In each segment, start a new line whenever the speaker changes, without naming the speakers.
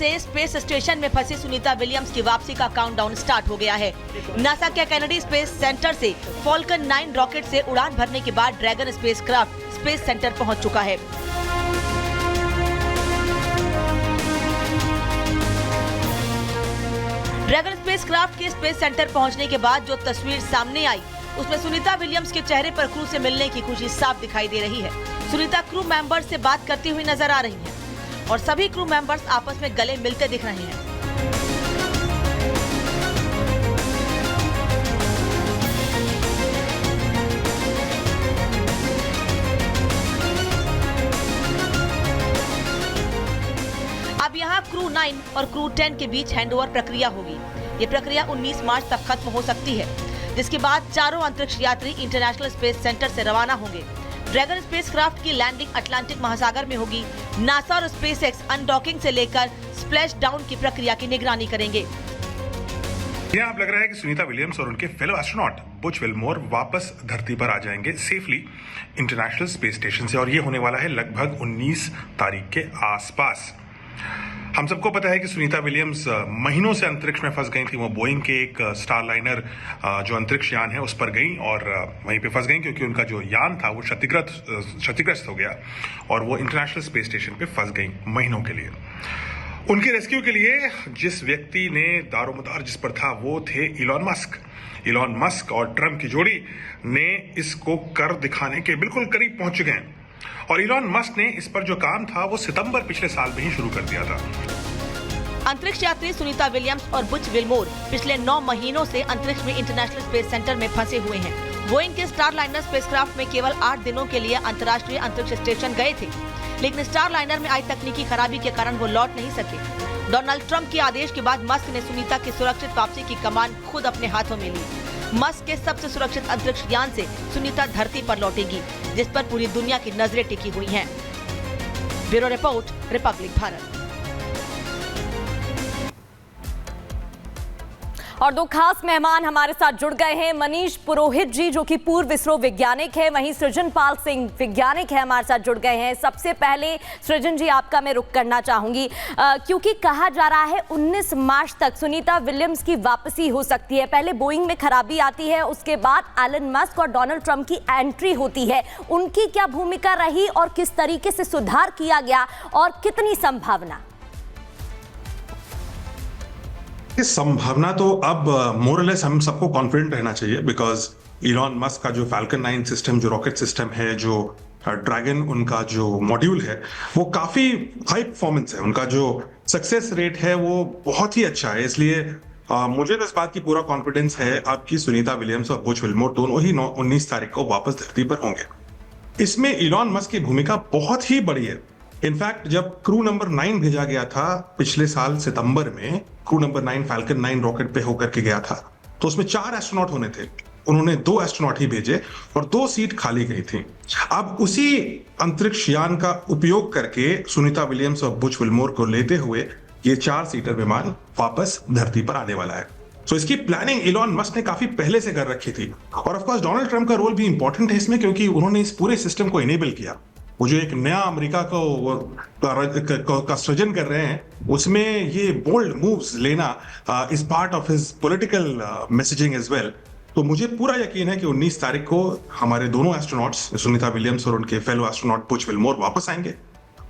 से space station में फंसी सुनीता विलियम्स की वापसी का काउंटडाउन स्टार्ट हो गया है। नासा के कैनेडी स्पेस सेंटर से फॉल्कन 9 रॉकेट से उड़ान भरने के बाद ड्रैगन स्पेसक्राफ्ट स्पेस सेंटर पहुंच चुका है। ड्रैगन स्पेसक्राफ्ट के स्पेस सेंटर पहुंचने के बाद जो तस्वीर सामने आई, उसमें सुनीता विलियम्स के चेहरे पर क्रू से मिलने की खुशी साफ दिखाई दे रही है। सुनीता क्रू मेंबर्स से बात करती हुई नजर आ रही हैं और सभी क्रू मेंबर्स आपस में गले मिलते दिख रहे हैं। अब यहाँ क्रू 9 और क्रू 10 के बीच हैंडओवर प्रक्रिया होगी। ये प्रक्रिया 19 मार्च तक खत्म हो सकती है, जिसके बाद चारों अंतरिक्ष यात्री इंटरनेशनल स्पेस सेंटर से रवाना होंगे। ड्रैगन स्पेसक्राफ्ट की लैंडिंग अटलांटिक महासागर में होगी। नासा और स्पेसएक्स अनडॉकिंग से लेकर स्प्लैश डाउन की प्रक्रिया की निगरानी करेंगे।
यहाँ अब लग रहा है कि सुनीता विलियम्स और उनके फेलो एस्ट्रोनॉट बुच विल्मोर वापस धरती पर आ जाएंगे सेफली इंटरनेशनल स्पेस स्टेशन से, और ये होने वाला है लगभग 19 तारीख के आसपास। हम सबको पता है कि सुनीता विलियम्स महीनों से अंतरिक्ष में फंस गई थी। वो बोइंग के एक स्टार लाइनर जो अंतरिक्ष यान है उस पर गई और वहीं पे फंस गई क्योंकि उनका जो यान था वो क्षतिग्रस्त हो गया और वो इंटरनेशनल स्पेस स्टेशन पे फंस गई महीनों के लिए। उनके रेस्क्यू के लिए जिस व्यक्ति ने दारोमदार जिस पर था वो थे इलॉन मस्क और ट्रम्प की जोड़ी ने इसको कर दिखाने के बिल्कुल करीब पहुंच चुके हैं। और इलॉन मस्क ने इस पर जो काम था वो सितंबर पिछले साल में ही शुरू कर दिया था।
अंतरिक्ष यात्री सुनीता विलियम्स और बुच विल्मोर पिछले 9 महीनों से अंतरिक्ष में इंटरनेशनल स्पेस सेंटर में फंसे हुए हैं। बोइंग के स्टार लाइनर स्पेसक्राफ्ट में केवल 8 दिनों के लिए अंतर्राष्ट्रीय अंतरिक्ष स्टेशन गए थे, लेकिन स्टार लाइनर में आई तकनीकी खराबी के कारण वो लौट नहीं सके। डोनाल्ड ट्रंप के आदेश के बाद मस्क ने सुनीता की सुरक्षित वापसी की कमान खुद अपने हाथों में ली। मस्क के सबसे सुरक्षित अंतरिक्ष यान से सुनीता धरती पर लौटेगी, जिस पर पूरी दुनिया की नजरें टिकी हुई हैं। Bureau report, Republic Bharat.
और 2 खास मेहमान हमारे साथ जुड़ गए हैं। मनीष पुरोहित जी जो कि पूर्व इसरो वैज्ञानिक है, वहीं सृजनपाल सिंह वैज्ञानिक है, हमारे साथ जुड़ गए हैं। सबसे पहले सृजन जी आपका मैं रुख करना चाहूंगी क्योंकि कहा जा रहा है 19 मार्च तक सुनीता विलियम्स की वापसी हो सकती है। पहले बोइंग में खराबी आती है, उसके बाद एलन मस्क और डोनाल्ड ट्रंप की एंट्री होती है। उनकी क्या भूमिका रही और किस तरीके से सुधार किया गया और कितनी संभावना?
संभावना तो अब मोरलेस हम सबको कॉन्फिडेंट रहना चाहिए, बिकॉज इलॉन मस्क का जो फाल्कन 9 सिस्टम, जो रॉकेट सिस्टम है, जो ड्रैगन उनका जो मॉड्यूल है, वो काफी हाई परफॉर्मेंस है। उनका जो सक्सेस रेट है वो बहुत ही अच्छा है। इसलिए मुझे तो इस बात की पूरा कॉन्फिडेंस है अब कि सुनीता विलियम्स और बुच विल्मोर दोनों ही 19 तारीख को वापस धरती पर होंगे। इसमें इलॉन मस्क की भूमिका बहुत ही बड़ी है। इनफैक्ट जब क्रू नंबर 9 भेजा गया था पिछले साल सितंबर में, क्रू नंबर 9 फाल्कन 9 रॉकेट पे होकर के गया था, तो उसमें 4 एस्ट्रोनॉट होने थे। उन्होंने 2 एस्ट्रोनॉट ही भेजे और 2 सीट खाली गई थी। अब उसी अंतरिक्ष यान का उपयोग करके सुनीता विलियम्स और बुच विल्मोर को लेते हुए ये 4 सीटर विमान वापस धरती पर आने वाला है। तो इसकी प्लानिंग इलॉन मस्क ने काफी पहले से कर रखी थी। और ऑफ कोर्स डोनाल्ड ट्रंप का रोल भी इंपॉर्टेंट है इसमें, क्योंकि उन्होंने इस पूरे सिस्टम को इनेबल किया। वो जो एक नया अमेरिका का सृजन कर रहे हैं, उसमें ये बोल्ड मूव्स लेना is part of his political messaging as well. तो मुझे पूरा यकीन है कि 19 तारीख को हमारे दोनों एस्ट्रोनॉट्स सुनीता विलियम्स और उनके फेलो एस्ट्रोनॉट बुच विल्मोर वापस आएंगे।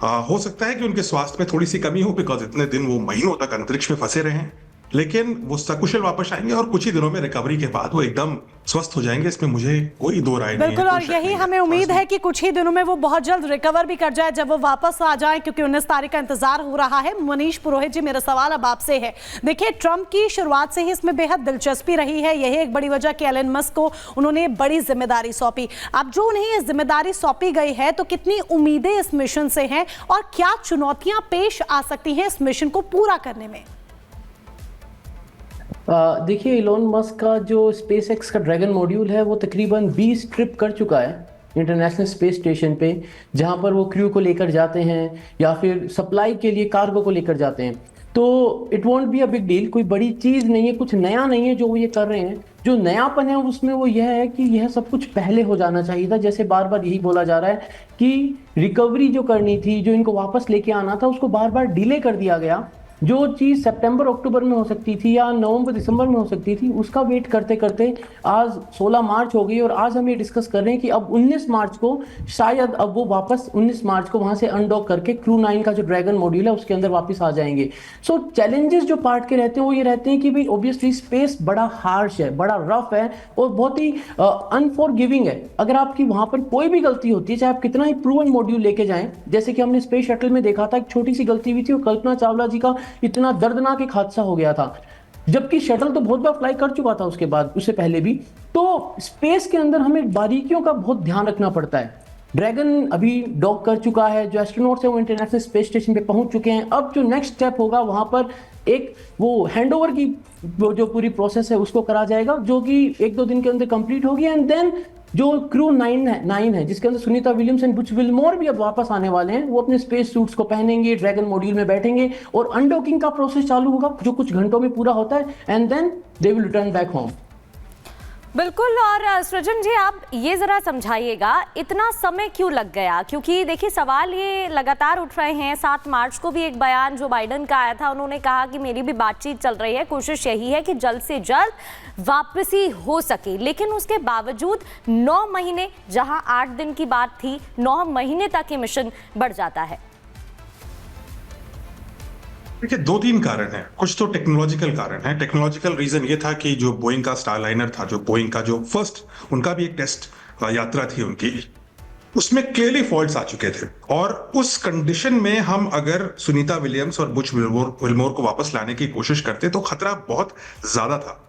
हो सकता है कि उनके स्वास्थ्य में थोड़ी सी कमी हो, बिकॉज इतने दिन वो महीनों तक अंतरिक्ष में फंसे रहे हैं, लेकिन वो सकुशल वापस आएंगे और कुछ ही दिनों में रिकवरी के बाद वो एकदम स्वस्थ हो जाएंगे। इसमें मुझे कोई दो राय नहीं है।
बिल्कुल, और यही हमें उम्मीद है कि कुछ ही दिनों में वो बहुत जल्द रिकवर भी कर जाए, जब वो वापस आ जाए, क्योंकि 19 तारीख का इंतजार हो रहा है। मनीष पुरोहित जी, मेरा सवाल अब आपसे है। देखिए, ट्रंप की शुरुआत से ही इसमें बेहद दिलचस्पी रही है। यही एक बड़ी वजह कि एलन मस्क को उन्होंने बड़ी जिम्मेदारी सौंपी। अब जो उन्हें ये जिम्मेदारी सौंपी गई है, तो कितनी उम्मीदें इस मिशन से हैं और क्या चुनौतियां पेश आ सकती हैं इस मिशन को पूरा करने में?
देखिए, इलॉन मस्क का जो स्पेस एक्स का ड्रैगन मॉड्यूल है वो तकरीबन 20 ट्रिप कर चुका है इंटरनेशनल स्पेस स्टेशन पे, जहां पर वो क्रू को लेकर जाते हैं या फिर सप्लाई के लिए कार्गो को लेकर जाते हैं। तो it won't be a big deal, कोई बड़ी चीज़ नहीं है, कुछ नया नहीं है जो वो ये कर रहे हैं। जो नयापन है उसमें वो यह है कि यह सब कुछ पहले हो जाना चाहिए था। जैसे बार बार यही बोला जा रहा है कि रिकवरी जो करनी थी, जो इनको वापस लेके आना था, उसको बार बार डिले कर दिया गया। जो चीज़ सितंबर अक्टूबर में हो सकती थी या नवंबर दिसंबर में हो सकती थी, उसका वेट करते करते आज 16 मार्च हो गई और आज हम ये डिस्कस कर रहे हैं कि अब 19 मार्च को शायद अब वो वापस 19 मार्च को वहाँ से अनडॉक करके क्रू 9 का जो ड्रैगन मॉड्यूल है उसके अंदर वापस आ जाएंगे। सो चैलेंजेस जो पार्ट के रहते हैं वो ये रहते हैं कि भाई ऑब्वियसली स्पेस बड़ा हार्श है, बड़ा रफ है और बहुत ही अनफॉरगिविंग है। अगर आपकी वहाँ पर कोई भी गलती होती है, चाहे आप कितना ही प्रूवन मॉड्यूल लेके जाएं, जैसे कि हमने स्पेस शटल में देखा था, एक छोटी सी गलती हुई थी और कल्पना चावला जी का इतना दर्दनाक एक हादसा हो गया था, जबकि शटल तो बहुत बार फ्लाई कर चुका था उसके बाद, उससे पहले भी। तो स्पेस के अंदर हमें बारीकियों का बहुत ध्यान रखना पड़ता है। ड्रैगन अभी डॉक कर चुका है, जो एस्ट्रोनॉट्स हैं वो इंटरनेशनल स्पेस स्टेशन पे पहुंच चुके हैं। अब जो नेक्स्ट स्टेप होगा वहां पर एक वो हैंडओवर की वो जो पूरी प्रोसेस है उसको करा जाएगा, जो कि 1-2 दिन के अंदर कंप्लीट होगी। एंड देन जो क्रू 9 है जिसके अंदर Sunita Williams and Butch Wilmore भी अब वापस आने वाले हैं, वो अपने स्पेस सूट्स को पहनेंगे, ड्रैगन मॉड्यूल में बैठेंगे और अनडॉकिंग का प्रोसेस चालू होगा जो कुछ घंटों में पूरा होता है। And then they will return back home.
बिल्कुल। और सृजन जी, आप ये ज़रा समझाइएगा इतना समय क्यों लग गया, क्योंकि देखिए सवाल ये लगातार उठ रहे हैं। 7 मार्च को भी एक बयान जो बाइडन का आया था, उन्होंने कहा कि मेरी भी बातचीत चल रही है, कोशिश यही है कि जल्द से जल्द वापसी हो सके, लेकिन उसके बावजूद 9 महीने, जहां 8 दिन की बात थी, 9 महीने तक ये मिशन बढ़ जाता है।
देखिए 2-3 कारण है। कुछ तो टेक्नोलॉजिकल कारण है। टेक्नोलॉजिकल रीजन ये था कि जो बोइंग का स्टारलाइनर था, जो बोइंग का जो फर्स्ट उनका भी एक टेस्ट यात्रा थी उनकी, उसमें क्लियरली फॉल्ट्स आ चुके थे। और उस कंडीशन में हम अगर सुनीता विलियम्स और बुच विल्मोर को वापस लाने की कोशिश करते तो खतरा बहुत ज्यादा था।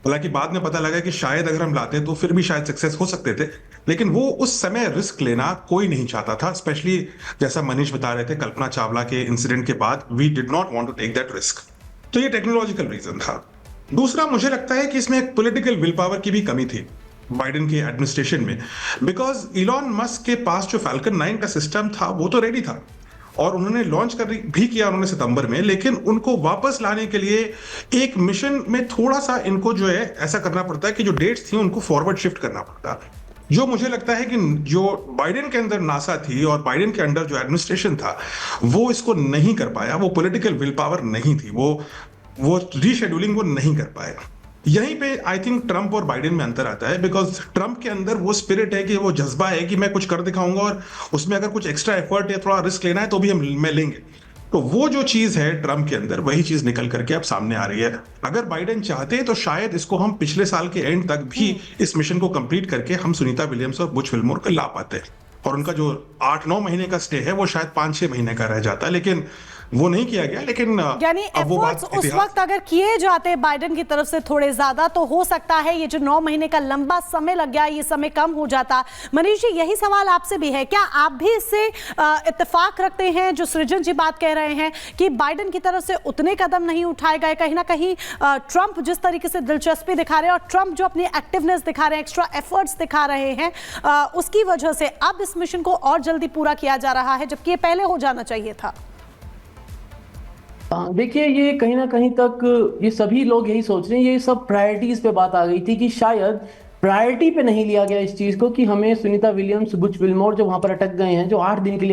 हालांकि बाद में पता लगा कि शायद अगर हम लाते तो फिर भी शायद सक्सेस हो सकते थे, लेकिन वो उस समय रिस्क लेना कोई नहीं चाहता था। स्पेशली जैसा मनीष बता रहे थे, कल्पना चावला के इंसिडेंट के बाद we did not want to take that risk. तो ये टेक्नोलॉजिकल रीजन था। दूसरा, मुझे लगता है कि इसमें एक पॉलिटिकल विल पावर की भी कमी थी बाइडेन के एडमिनिस्ट्रेशन में, बिकॉज इलॉन मस्क के पास जो फैल्कन 9 का सिस्टम था वो तो रेडी था और उन्होंने लॉन्च कर भी किया उन्होंने सितंबर में, लेकिन उनको वापस लाने के लिए एक मिशन में थोड़ा सा इनको जो है ऐसा करना पड़ता है कि जो डेट्स थी उनको फॉरवर्ड शिफ्ट करना पड़ता है। जो मुझे लगता है कि जो बाइडेन के अंदर नासा थी और बाइडेन के अंडर जो एडमिनिस्ट्रेशन था वो इसको नहीं कर पाया। वो पॉलिटिकल विल पावर नहीं थी, वो रीशेड्यूलिंग वो नहीं कर पाए। यहीं पे आई थिंक ट्रंप और बाइडेन में अंतर आता है, बिकॉज ट्रंप के अंदर वो स्पिरिट है कि वो जज्बा है कि मैं कुछ कर दिखाऊंगा और उसमें अगर कुछ एक्स्ट्रा एफर्ट या थोड़ा रिस्क लेना है तो भी मैं लेंगे। तो वो जो चीज है ट्रंप के अंदर, वही चीज निकल करके अब सामने आ रही है। अगर बाइडेन चाहते तो शायद इसको हम पिछले साल के एंड तक भी इस मिशन को कंप्लीट करके हम सुनीता विलियम्स और बुच विल्मोर को ला पाते, और उनका जो 8-9 महीने का स्टे है वो शायद 5-6 महीने का रह जाता, लेकिन वो नहीं किया गया। लेकिन
यानी एफर्ट्स उस वक्त अगर किए जाते बाइडेन की तरफ से थोड़े ज्यादा, तो हो सकता है ये जो 9 महीने का लंबा समय लग गया ये समय कम हो जाता। मनीष जी, यही सवाल आपसे भी है, क्या आप भी इससे इत्तेफाक रखते हैं जो सृजन जी बात कह रहे हैं कि बाइडेन की तरफ से उतने कदम नहीं उठाए गए? कहीं ना कहीं ट्रंप जिस तरीके से दिलचस्पी दिखा रहे हैं और ट्रंप जो अपनी एक्टिवनेस दिखा रहे हैं, एक्स्ट्रा एफर्ट्स दिखा रहे हैं, उसकी वजह से अब इस मिशन को और जल्दी पूरा किया जा रहा है, जबकि ये पहले हो जाना चाहिए था।
देखिए, ये कहीं ना कहीं तक ये सभी लोग यही सोच रहे हैं, ये सब प्रायोरिटीज पे बात आ गई थी कि शायद प्रायोरिटी पे नहीं लिया गया इस चीज को कि हमें सुनीता विलियम्स, बुच विल्मोर जो वहां पर अटक गए हैं, जो 8 दिन के लिए